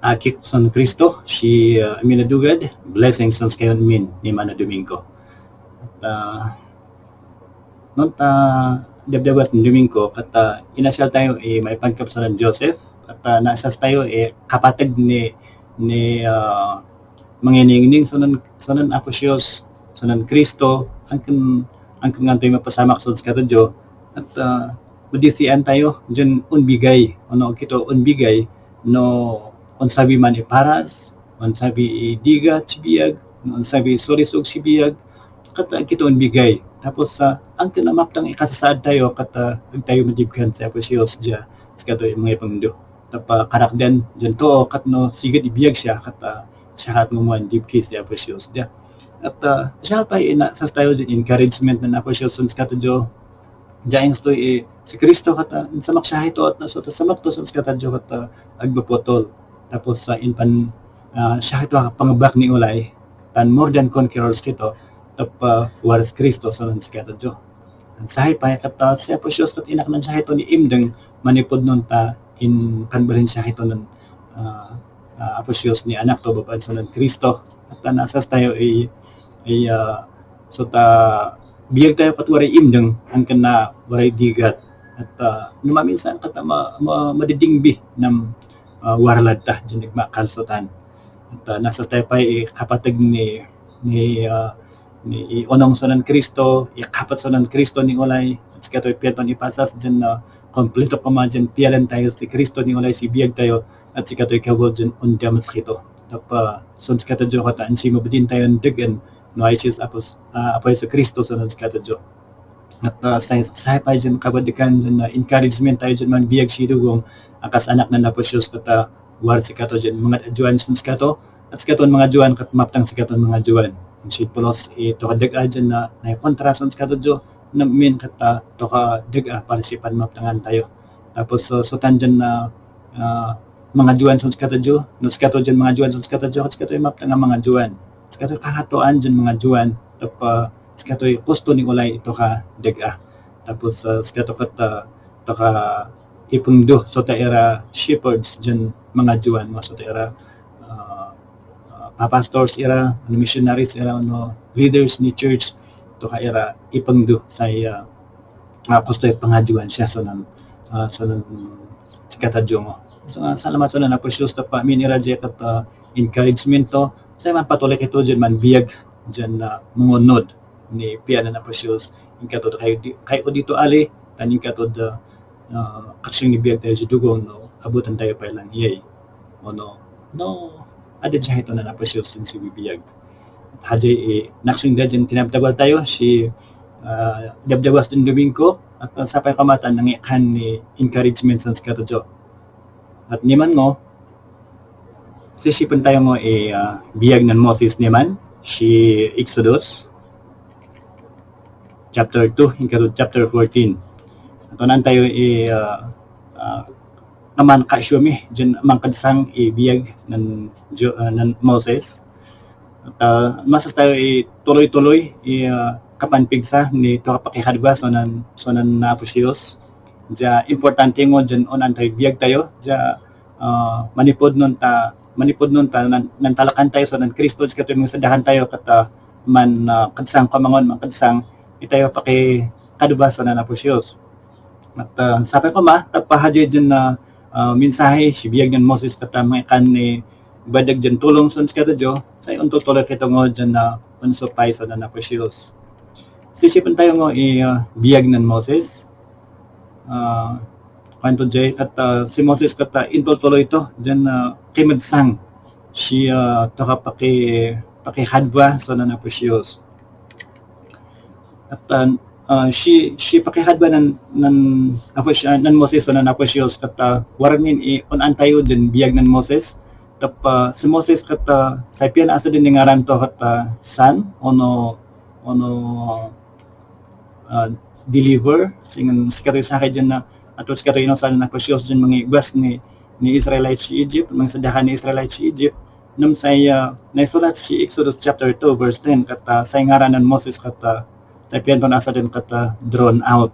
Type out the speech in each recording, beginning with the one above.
Akik son Kristo, si minadugad, blessings sa kayon min ni Mana Domingo. At noon dabdabas ng Domingo, kat inasyal tayo may pagkapsalan Joseph, at naasas tayo kapatid ni manginingning sonon Aposyos, sonon Kristo, angkan nga tayo mapasamak sa katadyo, at madisian tayo dyan unbigay, kito unbigay, no unsabi man iparas, unsabi diga sibiyag, unsabi sorisog sibiyag, kata kito unbigay. Tapos ang kinamaptang ikasasaad tayo kata tayo madibkan sa Aposyos dya sa kato yung mga ipangdo. Tapa karakdan dyan to katno sigad ibiyag siya kata siya kat ngumuan dibki sa Aposyos dya. At siya pa inasas tayo dyan encouragement na Aposyos sa kato dyo. Diyan stoy si Kristo kata samak siya ito at naso samak to sa kata dyo kata agbapotol. Tapos sa inpan siya ito pangabak ni ulay tan more than conquerors kito tapa waras Kristo sa kata dyo. Ang sahay pa kata si Aposyos kat inak nan siya ito ni imdeng manipod nun ta in kanbalhin siya ito nun Aposyos ni anak to babae sa Kristo. At nasas tayo so ta biyag tayo kat waray imdeng ang kana waray digat at numaminsan kata madidingbi ng warlad ta dyan nagmakalsotan. At nasas tayo pa kapatid ni onong sonan Kristo, kapat sonan Kristo ni ulay, at sa kato'y piyaton ipasas dyan kompleto pa man dyan piyalan tayo si Kristo ni ulay si biyag tayo, at si kato'y kawal dyan undamas kito. Tapa son sa kato'y kata ansi mabadin tayo degan no ay siya apoy sa Kristo sonan sa kato'y. At sa pa dyan kabadikan dyan encouragement tayo dyan man biyag sidugong akas anak na Aposyos kata war si kato dyan mga ajuan sa kato, at sa katon mga ajuan kat maptang si katon mga ajuan. Si Polos ito kadag dyan na kontrason sa kato dyan na min kata to kadag para si panmaptangan tayo. Tapos so tan dyan na mga ajuan sa kato dyan, no sa kato dyan mga ajuan sa kato dyan, at sa kato maptangan mga ajuan. Sa kato kakatoan dyan mga ajuan, tapos sa kato kusto ni ulay ito kadag. Tapos sa kato kata to ka ipungdo so ta era shepherds dyan mga juan so ta era pastors era missionaries era leaders ni church to ka era ipungdo sa apostoy pangajuan siya so nan sikatadyo mo. So salamat sa nan Aposyos ta pa minira jay kat encouragement to sa man patuloy kito dyan man biyag dyan mungunod ni piyan na Aposyos inkatod kayo dito ali taning katod kasyang nibiyag tayo sa dugong abutan tayo pa lang iyay ada siya ito na Aposyos din si bibiyag hajay naksing da dyan tinabdabal tayo si dabdabas din Domingo at sapay kamatan ng ikan ni encouragement sa kato dyo at niman mo sisipan tayo mo biyag ng Moses niman si Exodus chapter 2 hingga chapter 14. Ito nan tayo naman kasyumi dyan mangkadsang biyag ng Moses. At masas tayo tuloy-tuloy kapanpigsa ni to kapakihadwa so nan Aposyos. Dya importante ngo dyan onan tayo biyag tayo dya manipod nun ta nan talakan tayo so nan Kristo dya katoy mga sadahan tayo kata man kadsang kamangon kadsang itayo pakikadwa so nan Aposyos. At sabi ko tapahadya dyan na mensahe si biyag ng Moses kata mga ikan ni badag dyan tulong sa kata dyo sa untutuloy kito ngo dyan na unsupay sa nan Aposyos. Sisipan tayo ngo biyag ng Moses kanto dyan at si Moses kata intutuloy ito dyan kimadsang siya taka pakihadwa sa nan Aposyos. At si pakihadwa nan Moses so nan Aposyos kata waranin unan tayo dyan biyag ng Moses tapa si Moses kata sa pian asa din ngaran to kata son deliver singan sikatoy sa dyan na ato sikatoy sa nan Aposyos dyan mga ibas ni Israelites si Egypt mga sadahan ni Israelites si Egypt nung say naisulat si Exodus chapter 2 verse 10 kata sa ngaran ng Moses kata sa piyan nasa din kata drawn out.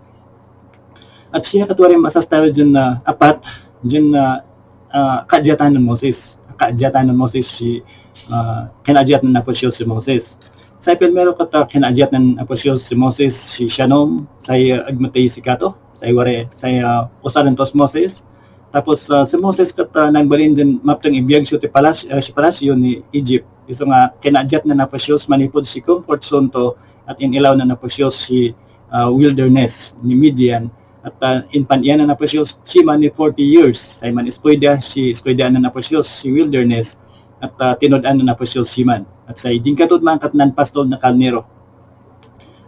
At siya katwari masas tayo dyan na apat dyan na kadyatan ng Moses. kaadyatan ng Moses si kinadyat ng apostol si Moses. Sa primero kata kinadyat ng apostol si Moses si Shanom say agmatay si kato say ware say usalan tos Moses. Tapos si Moses kata nagbalin din maptang ibiyag si palasyo ni Egypt. Iso nga kinadyat ng apostol manipod si comfort zone to at inilaw ng apostol si wilderness ni Midian. At in panyan na apostol si man ni 40 years say man eskweda na apostol si wilderness at tinud-an na apostol si man at say din katod man kat nan pastol na kalnero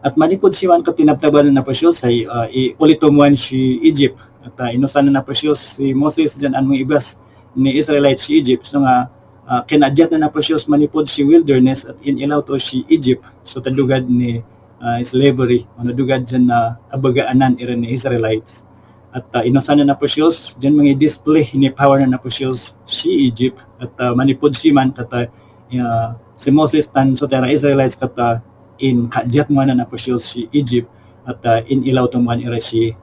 at manipod si man kat tinabtaban na apostol say ulitomuan si Egypt at inusan na apostol si Moses diyan ang mga ibas ni Israelites si Egypt so nga kinadyat na apostol manipod si wilderness at inilaw to si Egypt so tadugad ni slavery ano dugad dyan na abagaanan iran ni Israelites at inusan na apostles dyan mga display ni power na apostles si Egypt at manipod si man kata si Moses tan so tera Israelites kata in kadyat mo na apostles si Egypt at in ilaw tuman ira si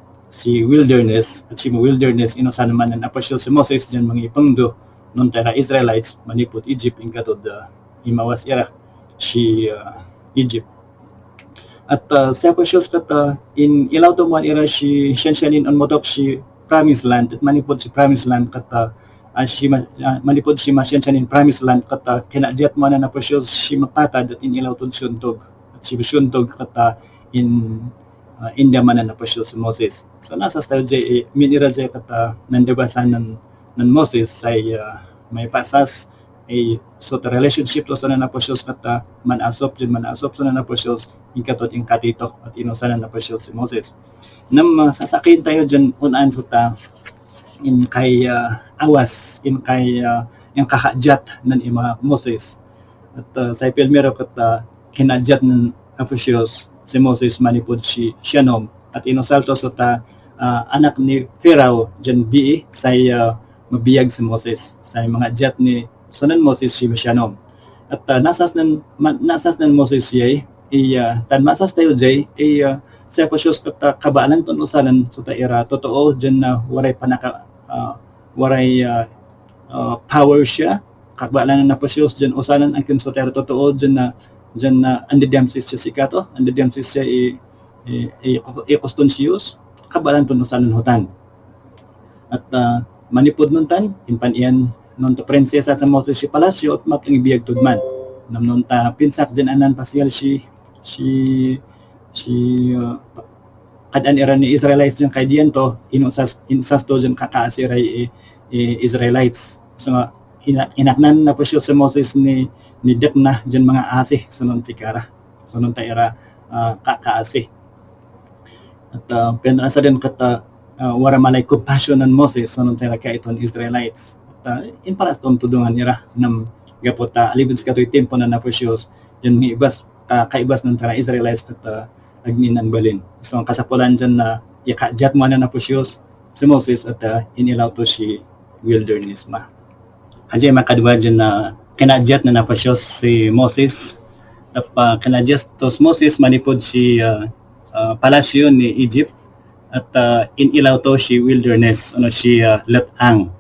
wilderness at si wilderness inusan naman na apostles si Moses dyan mga ipangdo non tera Israelites manipod Egypt in katod imawas ira si Egypt. At sa apostles kata in ilaw to man ira si siyanin on motok si promised land at manipod si promised land kata manipod si siyanin promised land kata kinadyat mo na apostles si mapatad at in ilaw to suntog at si suntog kata in India man na apostles si Moses. So nasa style jay minira jay kata nandebasan ng Moses say may pasas so the relationship to sa apostles kata manasop sa apostles ikatot in katito at inusan na apostles si Moses. Nam sasakin tayo dyan unan so ta in kay awas in kay yung kahadyat ng ima Moses at sa pilmero kata kinadyat ng apostles si Moses manipod si Shanom at inusalto so ta anak ni Pharaoh dyan bi say mabiyag si Moses sa mga jet ni sunan Moses si Shanom at nasas ng Moses siya tan masas tayo jay sa apostles kata kabaanan ton usalan so ta ira totoo dyan na waray panaka waray power siya kabaanan ng apostles dyan usalan ang kinso ta ira totoo dyan na andidemsis siya sikato andidemsis siya kostonsiyos kabaanan ton usalan hutan at manipod nun tan inpanian non to prinsesa sa Moses si palasyo at mapting ibiyag tudman namnon ta pinsak dyan anan pasyal si kadan era ni Israelites dyan kay diyan to insas to dyan kakaasiray Israelites so inaknan na po siya sa Moses ni Dekna dyan mga asih sunon sikara sunon ta era kakaasih at pinasa din kata wara malay compassion ng Moses sunon ta era kay iton Israelites in paras tom tudungan nira nam gapota alibid sa katoy tempo na naposyos dyan may ibas kaibas ng tara Israelites at agninan balin so ang kasapulan dyan na yakajat mo na naposyos si Moses at inilaw to si wilderness ma ajay makadwa dyan na kinadyat na naposyos si Moses at kinadyat to si Moses manipod si palasyo ni Egypt at inilaw to si wilderness ano si Letang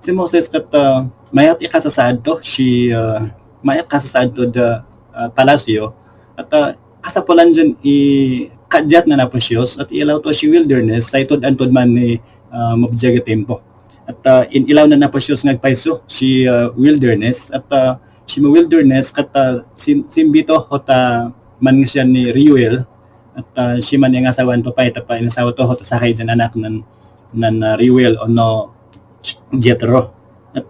si Moses kat mayat ikasasad to si mayat kasasad to the palasyo at kasapulan dyan kadyat na naposyos at ilaw to si wilderness sa itod antod man ni mabjaga tempo at inilaw na naposyos ngagpaiso si wilderness at si wilderness kat simbito hota man siya ni Reuel at si man yung asawan papay tapa inasawa to hota sakay dyan anak ng Reuel o no Jethro at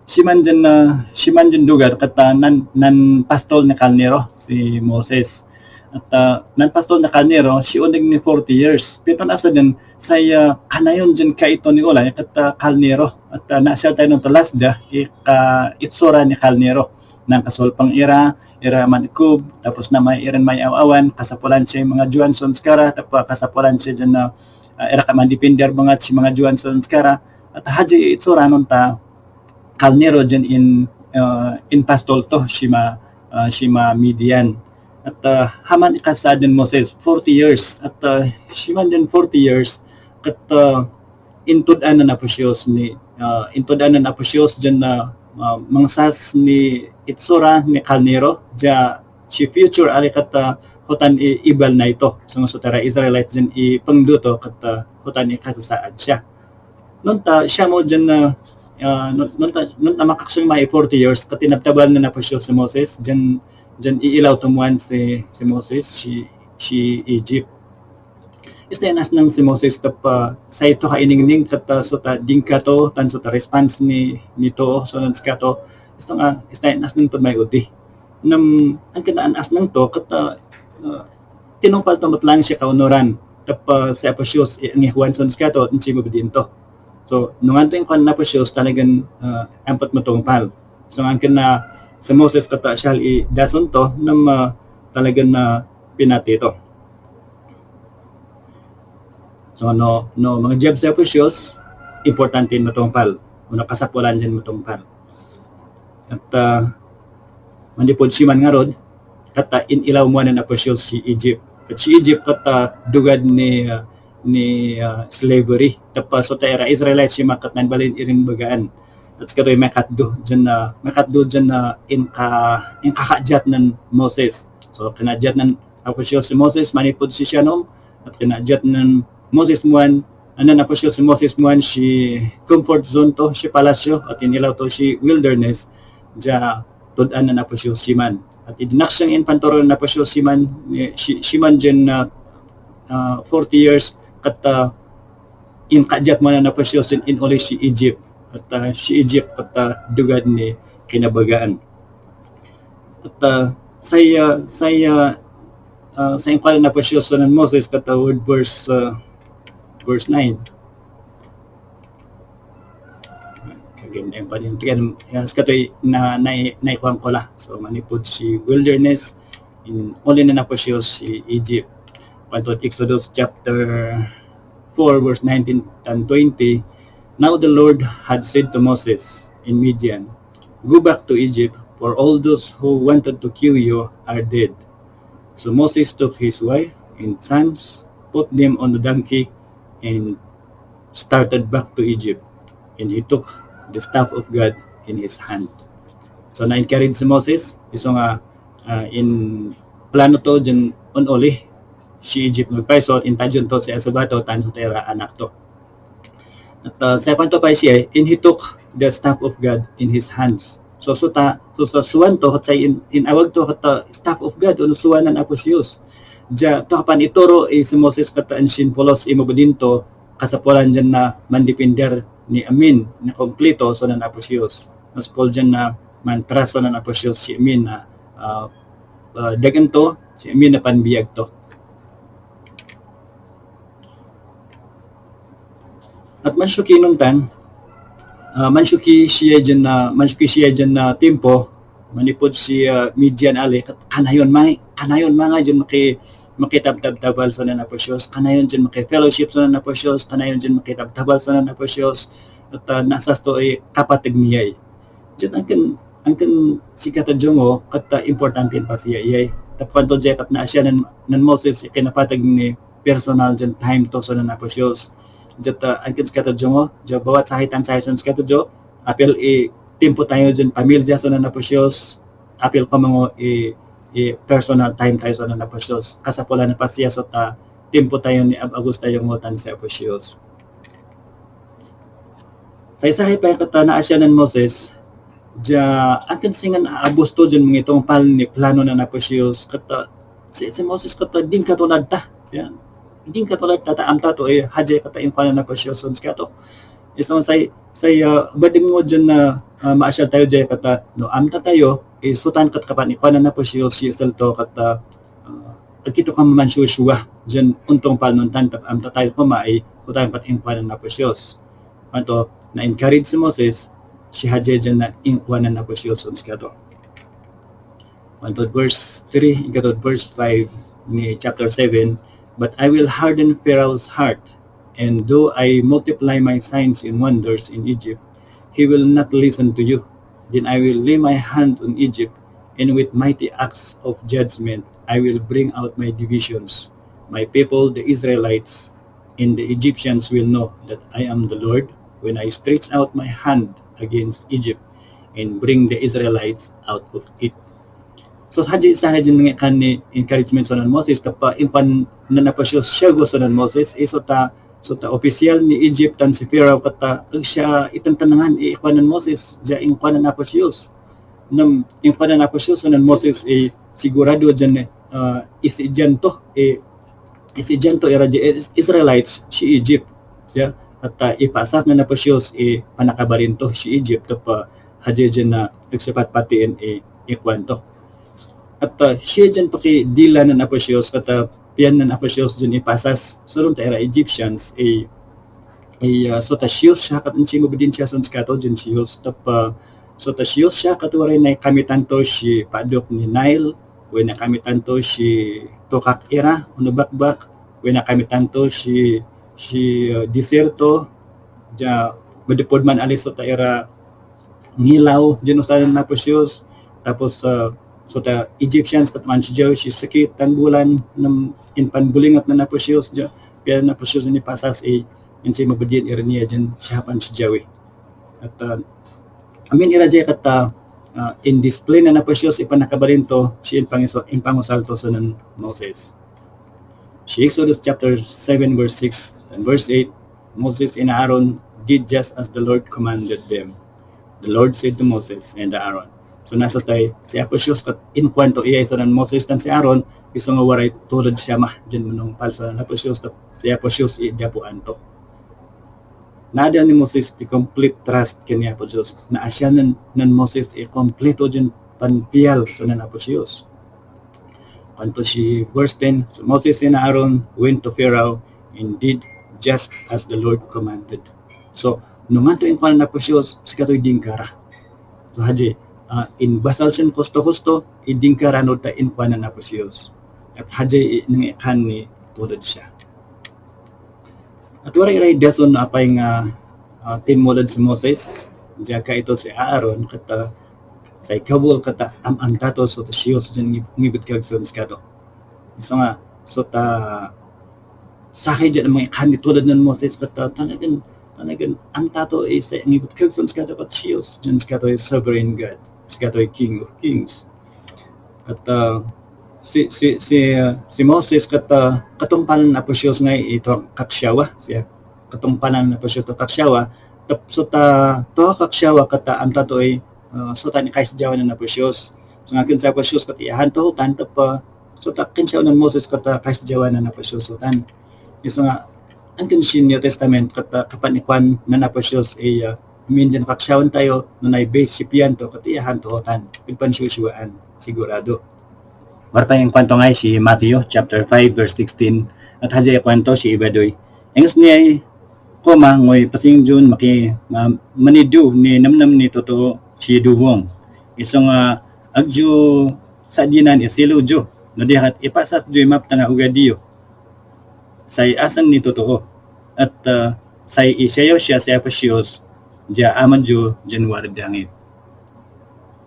si man dyan dugar kata nan pastol na kalnero si Moses at nan pastol na kalnero si unig ni 40 years piton asa din saya kanayon dyan ka ito ni Ola kata kalnero at nasya tayo ng talasda itsura ni kalnero ng kasolpang ira manikub tapos na may iran may awawan kasapulan siya mga Johansons kara tapos kasapulan siya dyan na ira ka man dipender mga si mga Johansons kara at haji itsura nun ta kalnero dyan in pastol to shima Midian at haman ikasadin Moses 40 years at shiman dyan 40 years at intudan na naposyos intodanan na apostles dyan na mangsas ni itsura ni Kalnero ja si future ali kata hutan ibal na ito sa mga sutara Israelites dyan ipangduto kata hutan kasasaad siya nunta siya mo dyan na nunta makaksang may 40 years katinabtabal na apostles si Moses dyan iilaw tumuan si Moses si Egypt istenas ng si Moses tapa sa ito kainingning kata suta dingkato tan suta response nito so nan skato isto nga istenas ng may uti nam ang kinaanas ng to kata tinungpal to matlang siya kaunoran tapa sa apostles ni Juan son skato inchi mo dinto so nung anto yung kan apostles talagang ampat matungpal so ang kana sa Moses kata siya dason to nam talagang na pinati to. So no mga job sa apostles importante matungpal. Una kasapulan dyan matungpal. At manipod si man nga rod kata inilaw mo na apostles si Egypt. At si Egypt kata dugad ni slavery. Tapos so tayo Israelites si makat nan balin iring bagaan. At skatoy makatdo dyan na inkakajat ng Moses. So kinajat ng apostles si Moses manipod si Shanom at kinajat ng Moses muan anan apostles si Moses muan si comfort zone to si palasyo at inilaw to si wilderness ja tudan na apostles si man at idinaksang infantoro na apostles si man dyan na 40 years at inkajat mo na apostles in uli si Egypt at si Egypt at dugad ni kinabagaan at sa inkwala na apostles ng Moses kata word verse 9. Kaganda pa din. Yan skatoy na naikuan ko la. So manipod si wilderness in only na apostles si Egypt. Pantot Exodus chapter 4 verse 19 and 20. Now the Lord had said to Moses in Midian, "Go back to Egypt, for all those who wanted to kill you are dead." So Moses took his wife and sons, put them on the donkey, and started back to Egypt. And he took the staff of God in his hand. So na-encourage si Moses. Iso nga in plano to dyan unuli si Egypt magpaisot. Intajun to si Asabato tan sa tera anak to. At sa kwanto pa siya, and he took the staff of God in his hands. So suwan to at sa inawag to at staff of God o suwan ng apostles. Ja to kapan ituro si Moses kata ang sinpolos imobudinto kasapulan dyan na mandipender ni Amin na kompleto so ng apostles. Mas Paul dyan na mantraso ng apostles si Amin na dagan to si Amin na panbiyag to. At mansyuki nuntan mansyuki siya dyan na tempo manipod si Midian ali kanayon mga dyan makitabtabal sa nan apostles kanayon dyan makifellowship sa nan apostles kanayon dyan makitabtabal sa nan apostles at nasas to ay kapatid niyay dyan angkan si katadjongo at importante pa siya iyay tapan to dyan at na siya nan Moses kinapatag ni personal dyan time to sa nan apostles dyan angkan si katadjongo dyan bawat sahitan sa si katadjo apel tempo tayo dyan pamilya sa nan apostles apel ko mga personal time tayo sa nan apostles kasapula na pa siya sa tempo tayo ni Agust tayong ngutan sa apostles sa isahay pa kata na asya ng Moses dya akin singan Agosto dyan mga itong pal ni plano ng apostles kata si Moses kata din katulad ta din katulad ta taam tato hadya kata yung pal ng apostles kato isang say bading mo dyan na maasya tayo dyan kata no amta tayo sutan kat kapan ikuan na po siya to kata kito ka man suwa dyan untong panuntan amta tayo kumai sutan kat ikuan na po siya anto na encourage si Moses si hadya dyan na ikuan na po siya kato anto verse 3 ikato verse 5 ni chapter 7 but I will harden Pharaoh's heart and though I multiply my signs and wonders in Egypt he will not listen to you. Then I will lay my hand on Egypt, and with mighty acts of judgment I will bring out my divisions. My people, the Israelites, and the Egyptians will know that I am the Lord, when I stretch out my hand against Egypt and bring the Israelites out of it. So haji sa haji nga kan ni encouragement sa Moses tapa impan nanapasyo siya gusto ng Moses iso ta opisyal ni Egypt tan si Pharaoh kata siya itantanangan ikuan ng Moses ja ikuan na napasyos nam ikuan na napasyos ng Moses sigurado dyan isijanto era Israelites si Egypt siya at ipasas na napasyos panakabarin to si Egypt tapa haji dyan na nagsapat patiin ikuan to. At siya dyan pakidila na napasyos at piyan na napasyos dyan ipasas sunod ta era Egyptians so ta siyos siya kat ang mabidin siya sa skato dyan siyos so ta siyos siya katuwaray na kamitanto si padok ni Nile way na kamitanto si Tokak era unubakbak way na kamitanto si deserto dya madipod man alis so ta era ngilaw dyan ustalan napasyos tapos so the Egyptians kat man siya si sakit tan bulan ng inpanbulingat na napasyos ja kaya napasyos ni pasas yung siya mabadin iraniya dyan siya pan siya at amin irajay kat in display na napasyos ipanakabarin to siya impangusal to sa ng Moses. Si Exodus chapter 7 verse 6 and verse 8, Moses and Aaron did just as the Lord commanded them. The Lord said to Moses and Aaron. So nasa tayo, si Aposyos kat in kwento iya isa ng Moses tan si Aaron, iso nga waray tulad siya mah, dyan manong palsa ng Aposyos, si Aposyos idapuan to. Nada ni Moses the complete trust kanya Aposyos, na asya ng Moses kompleto dyan panpiyal sa ng Aposyos. Kanto si verse 10, so Moses and Aaron went to Pharaoh and did just as the Lord commanded. So, nung anto in kwento ng Aposyos, sikato'y dingkara. So haji, in basal sen husto idingkaran ta in kwanan na Aposyos at haji nang ikan ni tulad siya at waray dason apay nga tinmolad si Moses jaka ito si Aaron kata say kabul kata am tato so ta siyos dyan ngibit kag sa miskato iso nga so ta sahay dyan mga ikan ni tulad ng Moses kata tanagan ang tato sa ngibit kag sa miskato kat siyos dyan miskato is sovereign God Skatoy King of Kings. At si Moses katungpanan na Aposyos ngay ito kaksyawa siya. Katungpanan na Aposyos to kaksyawa. So to kaksyawa kata ang tatoy so ta ni kais jawan na Aposyos. So ngakin sa Aposyos katiyahan to tan so ta kinsyaw ng Moses kata kais jawan na Aposyos so tan. So nga ang kinsin New Testament kata kapanikwan na Aposyos minsan kaksyawan tayo na base sipian to katiyahan to hotan pagpansyusyuan sigurado. Warta yung kwento nga si Matthew chapter 5 verse 16 at haja yung kwento si Ibadoy. Engus niya koma ngoy pasing June manidu ni namnam ni totoo si Dubong. Isong agjo sa dinan isilo jo no dihat ipasas jo map tanga ugadiyo. Say asan ni totoo at say isayo siya sa Aposyos ja amanjo January dangit.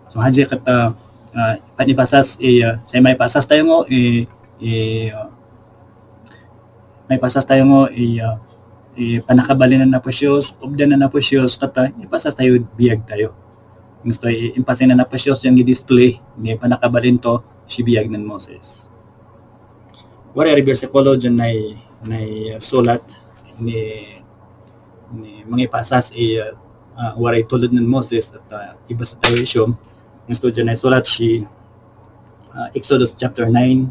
So haji kata panipasas say may pasas tayo ngo may pasas tayo ngo panakabalin na Aposyos obdan na Aposyos kata ipasas tayo biyag tayo. Gusto impasin na Aposyos yung i-display ni panakabalin to si biyag ng Moses. Wari bersikulo dyan na sulat ni mga ipasas waray tulad ng Moses at iba sa tayo isyong gusto dyan ay sulat si Exodus chapter 9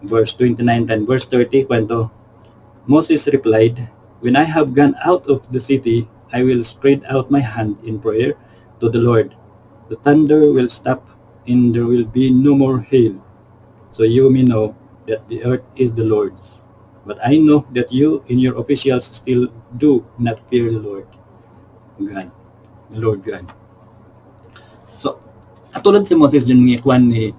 verse 29 and verse 30 kwento Moses replied, "When I have gone out of the city, I will spread out my hand in prayer to the Lord. The thunder will stop and there will be no more hail. So you may know that the earth is the Lord's. But I know that you and your officials still do not fear the Lord God, the Lord God." So, atulad si Moses dyan ngikuan ni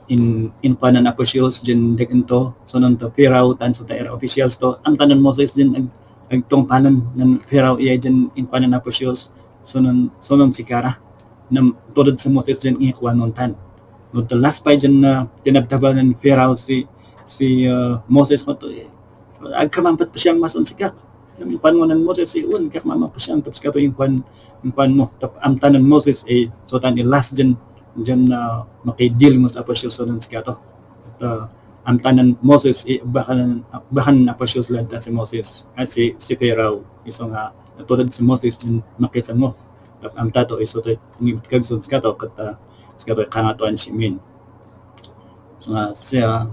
in panan Aposyos dyan deginto sunon to Pharaoh tan so ta era officials to ang tanan Moses dyan agtong panan ng Pharaoh iya dyan in panan Aposyos sunon si Kara nam tulad si Moses dyan ngikuan non tan no the last pa dyan na tinabtaban ng Pharaoh si Moses mo to agkamampat pa siyang mason sikak yung kwan mo ng Moses iun kaya mamapusyan tapos kato yung kwan mo tap amtan ng Moses so tan last dyan makidil mo sa apostles so nun kato at amtan ng Moses bahan apostles lang si Moses at si Pharaoh iso nga tulad si Moses din makisan mo tap amta to iso to kagsun kato kat kato kangatuan si Min so nga siya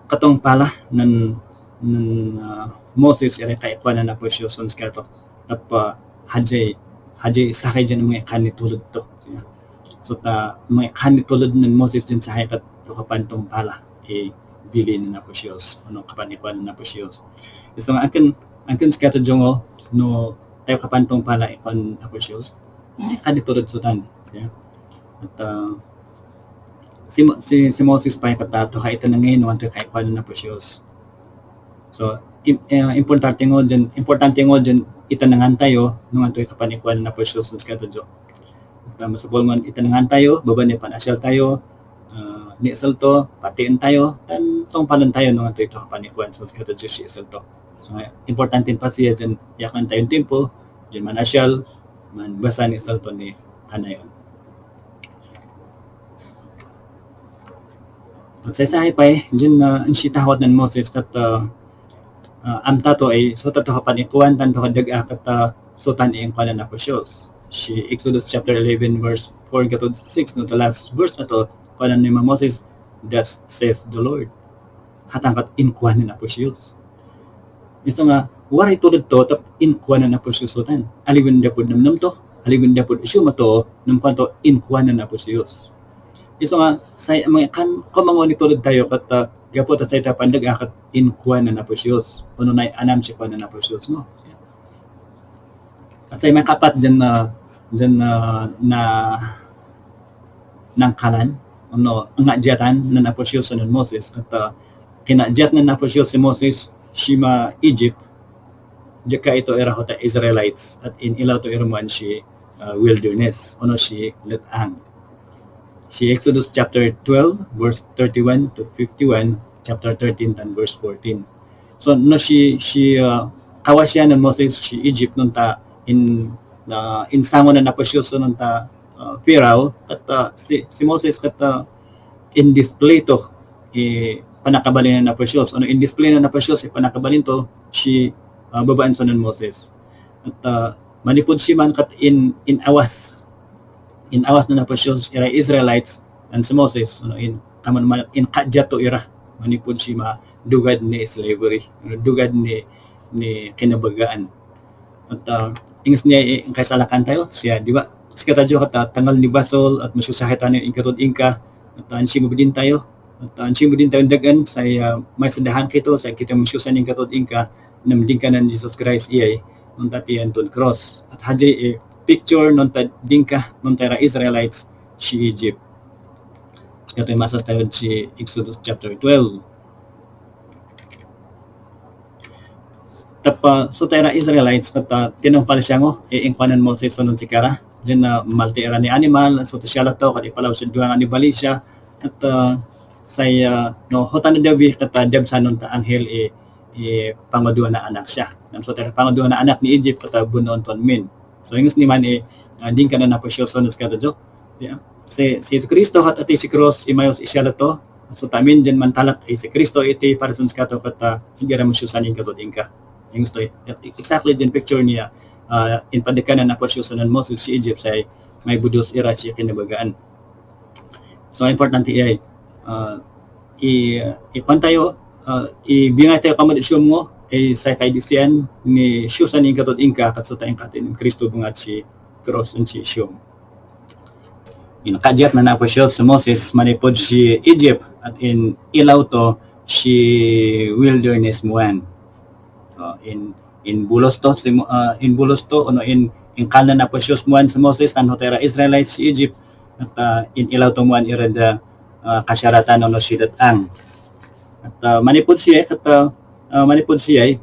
katong pala ng Moses ere kay kuan na posisyon sa to at hadjay sakay dyan mga kanitulod to so ta mga kanitulod ng Moses din sa hayat to kapantong pala bilin na posisyon ano kapanikuan na posisyon so nga akin sa to jongo no tayo kapantong pala ikon na posisyon kanitulod so tan at si Moses pa katato kay ito na ngayon no kay kuan na posisyon so importante ngo dyan itanangan tayo nung antoy kapanikuan na posisyon sa katodyo. Masapol ngon itanangan tayo, baba ni panasyal tayo, ni isalto, patiin tayo, tan tong palon tayo nung antoy kapanikuan sa katodyo si isalto. So importante pa siya dyan yakan tayong tempo, dyan manasyal, man basa ni isalto ni kanayon. At sa isahay pa dyan ang sitawat ng Moses kat amta to so tato kapanikuan tanto kadag kat sutan iyang kanan na posyos si Exodus chapter 11 verse 4 to 6 no the last verse na to kanan ni Moses thus saith the Lord hatang kat inkuan na posyos iso nga wari tulad to tap inkuan na posyos sutan aligon dapod namnam to aligon dapod isyu mato nang kanto inkuan na posyos iso nga say mga kan kumangoni tulad tayo kat gapot sa ita pandag akat inkuan na posyos uno nay anam si kuan na posyos mo at say may kapat dyan na nang kalan ano ang nadyatan na naposyos ng Moses at kinadyat na naposyos si Moses shima Egypt jaka ito era hota Israelites at in ilaw to irman si wilderness ono si letang si Exodus chapter 12 verse 31 to 51 chapter 13 and verse 14 so no si kawasyan ng Moses si Egypt nun ta in sango na naposyos nun ta Pharaoh at si Moses kat in display to panakabalin na naposyos ano in display na naposyos panakabalin to si babaan sa nun Moses at manipod si man kat in awas na naposyos ira Israelites and si Moses ano in kadyato ira manipod si dugad ni slavery dugad ni kinabagaan at ingis niya kaisalakan tayo siya di ba sikatadyo kat tangal ni basol at masusahit tayo yung katod inka at ansimo din tayo dagan sa may sadahan kito sa kita masyusan yung katod inka namding ka ng Jesus Christ iyay nung tatiyan ton cross at hadjay picture nung dingka nung tera Israelites si Egypt. Ito yung masas tayo si Exodus chapter 12. So tera Israelites at tinong pala siya ngo iingkwanan mo sa sunod si Kara dyan na maltira ni animal so to siya lato kadi palaw sa duwang anibali siya at say hotan na dawi at debsanon ta anghel pangaduan na anak siya. So tera pangaduan na anak ni Egypt at bunon ton min. So ingis ni man din ka na naposyo sa kadto. Yeah. Si Kristo at si cross imayos isya to. So tamin diyan man talak si Kristo iti para sa kadto kat higara mo siya saning kadto ingka. Ingis to exactly din picture niya in padikanan na naposyo sa Moses si Egypt say may budos ira siya kinabagaan. So importante ay ipantayo ibingay tayo kamalisyon mo sa kaidisian ni Shusan ni katod ingka kat sa tayong katin Kristo bungat si cross and si Shum. Inakadyat na naposyo sa Moses manipod si Egypt at in ilaw to si wilderness muan. So in bulos to ano in kanan naposyo muan sa Moses tan hotera Israelites si Egypt at in ilaw to muan irada kasyaratan ono si datang. At manipod siya manipod siya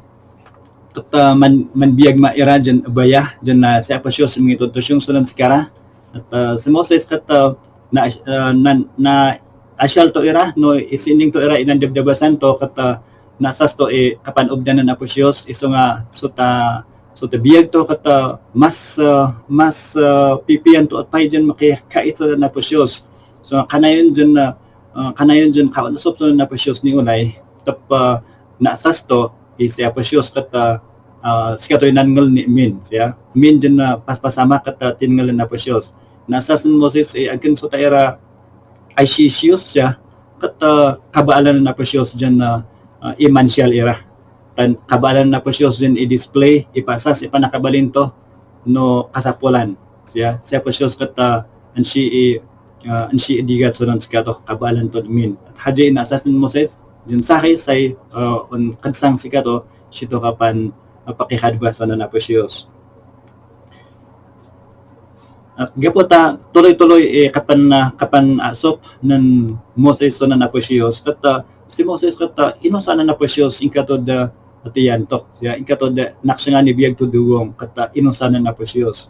at manbiyag maira dyan abaya dyan na siya pa siya sumingitod to siyang sunod si Kara at si Moses kat na asyal to ira no isinding to ira inandabdabasan to kat nasas to kapan obdanan na po siyos iso nga so ta biyag to kata mas pipian to at pay dyan makikait sa na po siyos. So kanayon dyan kaunusop to na po siyos ni ulay tap nasas to siya po siyos kata siya to nangal ni min siya min dyan na paspasama kata tingal na po siyos. Nasas ni Moses agin so ta era ay siyos siya kata kabaalan na po siyos dyan na imansyal era. Tan kabalan na po siyos dyan i-display, ipasas, ipanakabalin to no kasapulan. Siya po siyos kata ansi idigat so ska to kabalan to min. At haji inasas ni Moses dyan sahi say on kadsang sika to sito kapan pakihadba sa na po siyos. At gapota tuloy-tuloy kapan asop ng Moses so na po siyos kata si Moses kata inosana na po siyos inkatod atiyan to siya inkatod naksinga ni biyag to duwong kata inosana na po siyos.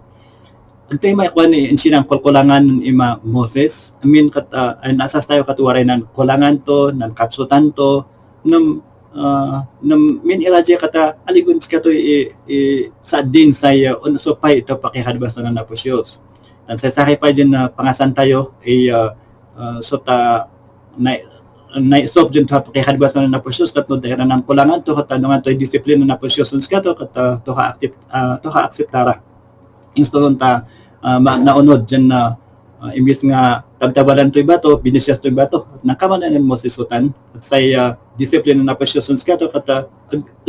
Ang tema ko ni insinang kulkulangan ima Moses kata nasas tayo katuwaray nan kulangan to nan katsutan to num min ilaje kata aligun skato sa din say unsupay to pakihadbas na po siyos. Dan sa sahay pa dyan na pangasan tayo so ta naisop dyan ta pakihadbas na po siyos kat no dahil ng kulangan to katanungan to disiplina na po siyos skato kat to ka-akseptara instalon ta naunod dyan na imbis nga tabtabalan to iba to binisyas to iba to at nakamanan ng Moses sutan at say disiplina na po siyos skato kat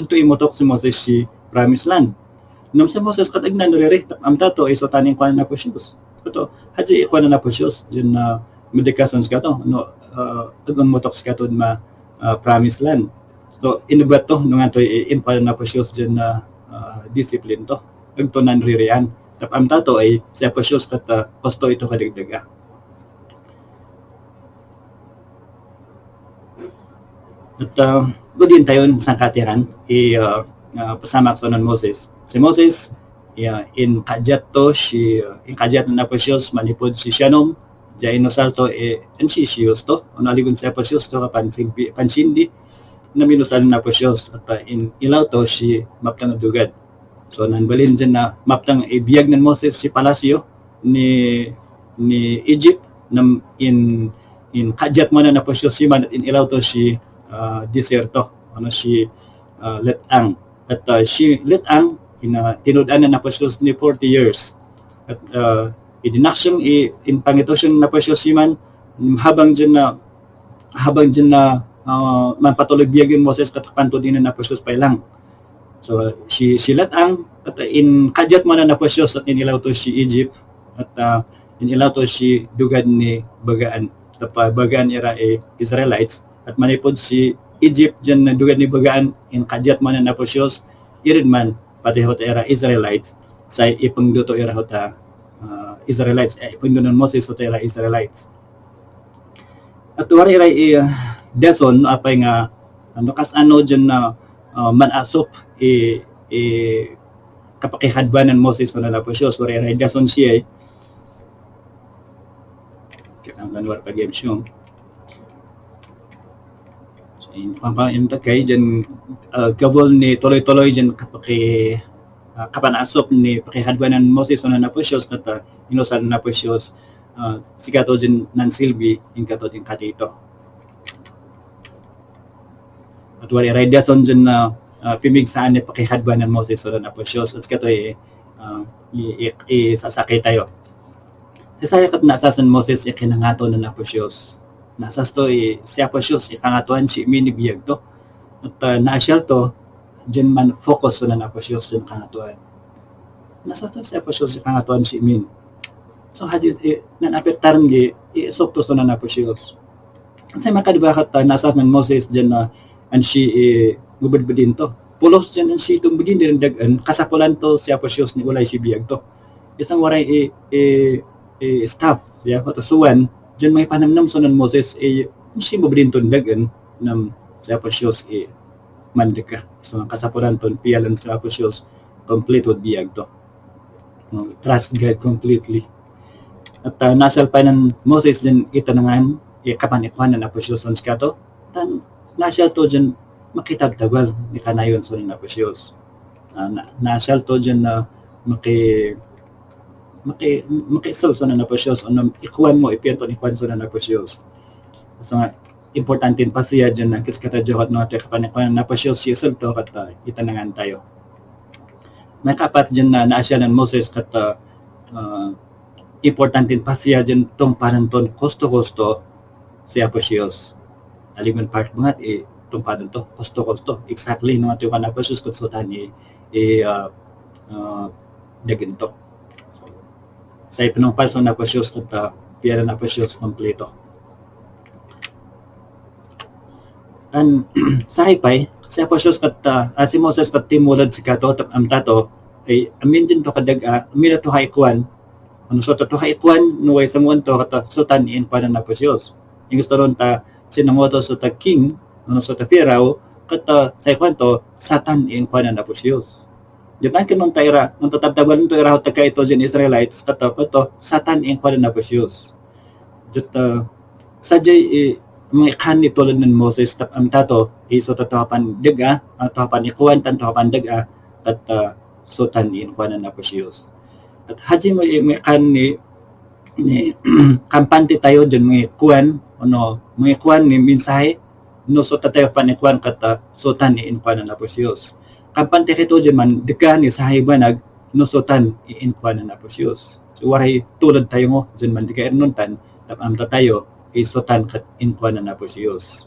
ito imotok si Moses si Promised Land. Nung sa Moses kat agnan nuriri amta to isotanin ko na po siyos ito haji iko na po siyos dyan na medikason skato no agon motok skato ma Promised Land. So inubat to nung ato impal na po siyos dyan na discipline to agto nan ririan tap amta to ay siya po siyos kat kosto ito kadigdaga. At gudin tayo sa katiran pasamak so ng Moses. Si Moses in kajat to in kajat na po siyos malipod si Shanom ja inosalto ansisiyos to onaligun sa po siyos to pansindi na minusal na po siyos at in ilaw to si maptang dugad. So nanbalin dyan na maptang ibiyag ng Moses si palasyo ni Egypt na in kajat mo na po siyos si man at in ilaw to si deserto si Letang at si Letang tinudan na po siyos ni 40 years at idinaksyon in pangitosyon na po siyos si man habang dyan na manpatuloy biyagin Moses katapanto din na po siyos pailang. So si Letang at in kajat mo na po siyos at inilaw to si Egypt at inilaw to si dugad ni Bagaan Bagaan era Israelites at manipod si Egypt dyan na dugad ni Bagaan in kajat mo na po siyos irid man pati hota era Israelites sa ipangduto era hota Israelites ipangduto ng Moses hota era Israelites. At wari era deson apay nga kas ano dyan na manasop kapakihadban ng Moses so na po siyos wari era deson siya ang ganwar pa game show. Yung kay dyan gabol ni tuloy-tuloy dyan kapanasop ni pakihadban ng Moses so na po siyos na inusal na po siyos sigato dyan ng silbi yung kato din katito. At wali raydason dyan na pimig saan ni pakihadban ng Moses so na po siyos at kato sasakay tayo. Sasaya kat nasasan Moses ikinangato na po siyos. Nasas to siya po siyos ikangatuan si minibiyag to at naasyal to dyan man focus so na po siyos dyan kangatuan nasas to siya po siyos ikangatuan si min so haji nanapektaran gi isok to so na po siyos at sa makadibakat nasas ng Moses dyan na an si gubad-badin to pulos dyan ang si itong badin din dagan kasapulan to siya po siyos ni ulay si biyag to isang waray staff siya to suwan dyan may panamnam so ng Moses si mabrin to dagan ng sa aposyos mandika. So ang kasapuran to pialan sa aposyos complete with biyag to. Trust God completely. At nasalpay ng Moses dyan itanangan kapan ikuhan ng aposyos on skato. Tan nasyal to dyan makitagtagal ni kanayon so na Aposyos. Na to dyan na makisal so na Aposyos o ikuan mo ipiyento ni kwan so na Aposyos. So nga importante pa siya dyan na kits kata jawat no ate kapan na Aposyos siya to kata itanangan tayo. Nakapat dyan na naasya ng Moses kata importante pa siya dyan tong paranton kosto si Aposyos. Aligon part mga tumpadan to kosto exactly no ato kan Aposyos kung sutan dagin to. Sa ipinong palso na Aposyos kata piyara na Aposyos kompleto. An sa hipay si Aposyos kata si Moses kat timulad si kato am tato ay amin din to kadag amin to haikwan ano so to haikwan no way samuan to kata sutan in pa na Aposyos. Yung gusto ron ta sinamoto so ta king ano so ta Pharaoh kata sa kwanto satan in pa na Aposyos. Diyan kinong tayra nung tatabtaban to iraw ta kay ito din Israelites kata satan in pa na Aposyos. Jut sajay may kan ni tulad ng Moses tap am tato iso tatapan daga tatapan ikuan tan tatapan daga at sutan in pa na Aposyos. At haji mo may kan ni kampante tayo dyan may kuan ano may kuan ni mensahe no so tayo panikuan kata sutan in pa na Aposyos. Kampante kito dyan man deka ni sahay banag no sutan in pa na Aposyos. So waray tulad tayo mo dyan man deka ernuntan tapam tayo isutan kat in pa na Aposyos.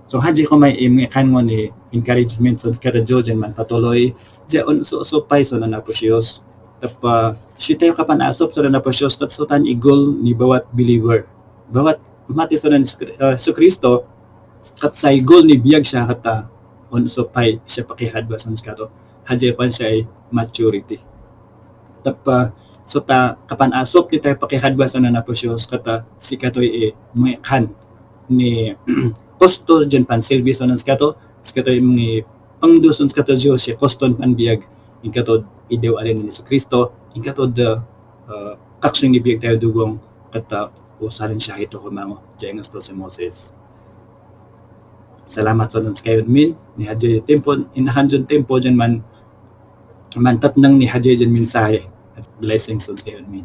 So haji ko may kan mo ni encouragement so kada dyan man patuloy dyan so pay so na Aposyos. Tapa siya tayo kapanasop so na Aposyos kat sutan igol ni bawat believer. Bawat mati so na so Kristo kat sa igol ni biyag siya kata on so pay siya pakihadwa sa kato. Haji pa siya ay maturity. Tapa so ta kapanasop ni tayo pakihadwa sa na Aposyos kata si katoy may kan ni kosto dyan pan silbi so na kato si katoy mga pangduson sa kato Diyos siya koston pan biyag ingkatod idew alin ni Kristo ingkatod aksyon ni biyag tayo dugong kata usalin siya ito kumamo dyan gusto si Moses. Salamat sa nun kayo min ni hadya tempo inahanjon tempo dyan man tatnang ni hadya dyan mensahe at blessings sa kayo min.